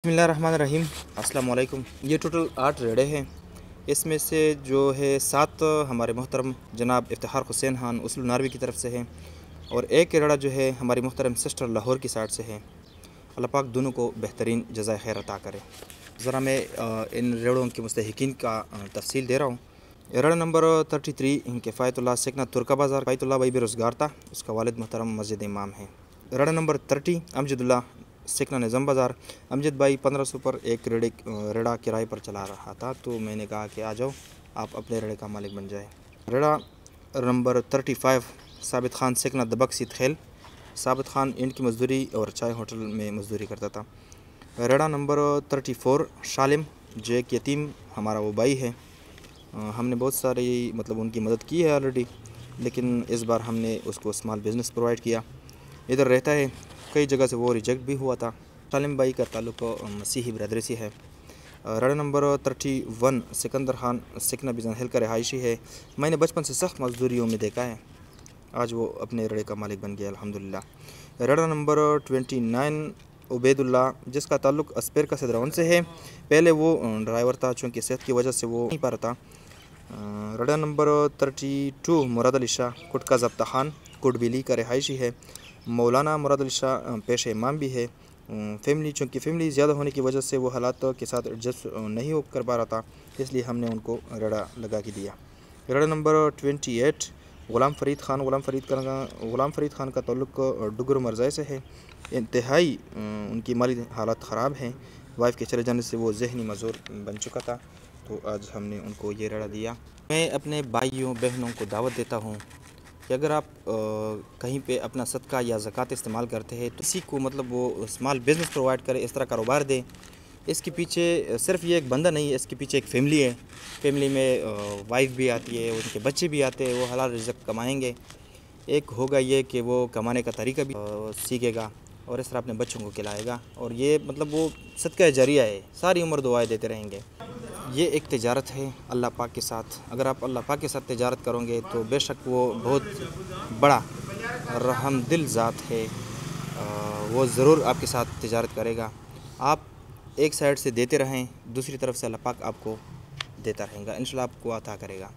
बिस्मिल्लाहिर्रहमानिर्रहीम। अस्सलाम वालेकुम। ये टोटल 8 रेड़े हैं। इसमें से जो है 7 हमारे मोहतरम जनाब इफ्तिखार हुसैन खान उस्लू नारवी की तरफ से है और एक रेड़ा जो है हमारी मोहतरम सिस्टर लाहौर की साइड से है। अल्लाह पाक दोनों को बेहतरीन जज़ाए खैर अता करे। ज़रा मैं इन रेड़ों के मुस्तहिकीन का तफसील दे रहा हूँ। रेड़ा नंबर 33 किफ़ायतुल्लाह सेकना तुर्का बाज़ार किफ़ायतुल्लाह भाई बेरोज़गार था, उसका वालिद मोहतरम मस्जिद इमाम है। रेड़ा नंबर 30 अमजदुल्लाह सेकना निज़ाम बाज़ार, अमजद भाई 1500 पर एक रेड़ा किराए पर चला रहा था, तो मैंने कहा कि आ जाओ आप अपने रेड़े का मालिक बन जाए। रेड़ा नंबर 35 साबित खान सेकना दबक सीत खेल, साबित खान ईंट की मज़दूरी और चाय होटल में मज़दूरी करता था। रेड़ा नंबर 34 शालिम जो एक यतीम हमारा वो भाई है। हमने बहुत सारी उनकी मदद की है ऑलरेडी, लेकिन इस बार हमने उसको स्मॉल बिज़नेस प्रोवाइड किया। इधर रहता है, कई जगह से वो रिजेक्ट भी हुआ था। शालिम भाई का ताल्लुक़ मसीही ब्रदरी से है। रेड़ा नंबर 31 सिकंदर खान सिकना बिजन हिल का रिहायशी है। मैंने बचपन से सख्त मजदूरियों में देखा है, आज वो अपने रेड़े का मालिक बन गया अल्हम्दुलिल्लाह। रेड़ा नंबर 29 उबैदुल्ला जिसका ताल्लुक़ अस्पेर का सदरावन से है। पहले वो ड्राइवर था, चूँकि सेहत की वजह से वो नहीं पा रहा था। रेड़ा नंबर 32 मुराद अली शाह कुटका ज़ब्ता खान कुटबिली का रिहायशी है। मौलाना मुराद अली शाह पेश इमाम भी है। चूँकि फ़ैमिली ज़्यादा होने की वजह से वो हालात के साथ एडजस्ट नहीं हो कर पा रहा था, इसलिए हमने उनको रेड़ा लगा के दिया। रेड़ा नंबर 28 ग़ुलाम फ़रीद खान का ताल्लुक़ डुगर मरज़ाए से है। इंतहाई उनकी माली हालात ख़राब हैं, वाइफ के चले जाने से वो ज़हनी मज़ूर बन चुका था, तो आज हमने उनको ये रेड़ा दिया। मैं अपने भाइयों बहनों को दावत देता हूँ कि अगर आप कहीं पे अपना सदका या ज़कात इस्तेमाल करते हैं तो किसी को वो स्मॉल बिज़नेस प्रोवाइड करे, इस तरह कारोबार दे। इसके पीछे सिर्फ ये एक बंदा नहीं है, इसके पीछे एक फ़ैमिली है। फ़ैमिली में वाइफ भी आती है, उनके बच्चे भी आते हैं, वो हलाल रिज़्क़ कमाएंगे। एक होगा ये कि वो कमाने का तरीका भी सीखेगा और इस तरह अपने बच्चों को खिलाएगा, और ये वो सदका जरिया है, सारी उम्र दुआएं देते रहेंगे। ये एक तिजारत है अल्लाह पाक के साथ। अगर आप अल्लाह पाक के साथ तिजारत करोगे तो बेशक वो बहुत बड़ा रहमदिल ज़ात है, वो ज़रूर आपके साथ तिजारत करेगा। आप एक साइड से देते रहें, दूसरी तरफ से अल्लाह पाक आपको देता रहेगा, इंशाल्लाह आपको अता करेगा।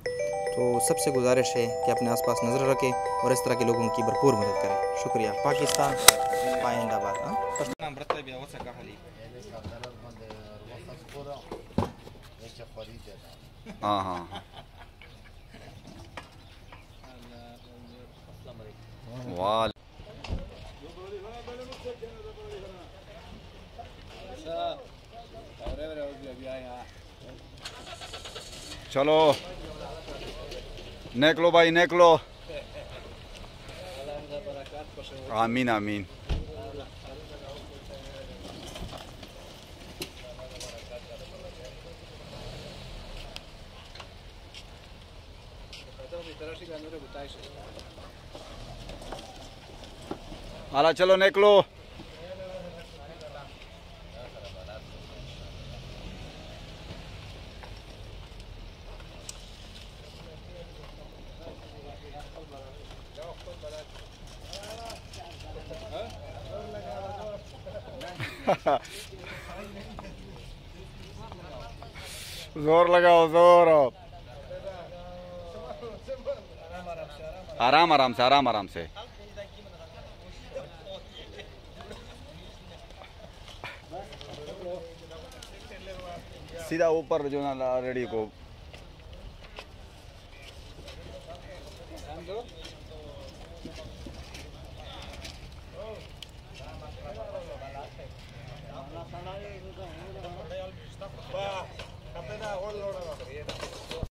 तो सबसे गुजारिश है कि अपने आसपास नज़र रखें और इस तरह के लोगों की भरपूर मदद करें। शुक्रिया। पाकिस्तान पाइंदाबाद। हाँ हाँ हाँ वाल चलो निकलो भाई निकलो। आमीन आमीन। आला चलो निकलो। जोर लगाओ जोर। आराम आराम से आराम आराम से। सीधा ऊपर जो ना रेडी को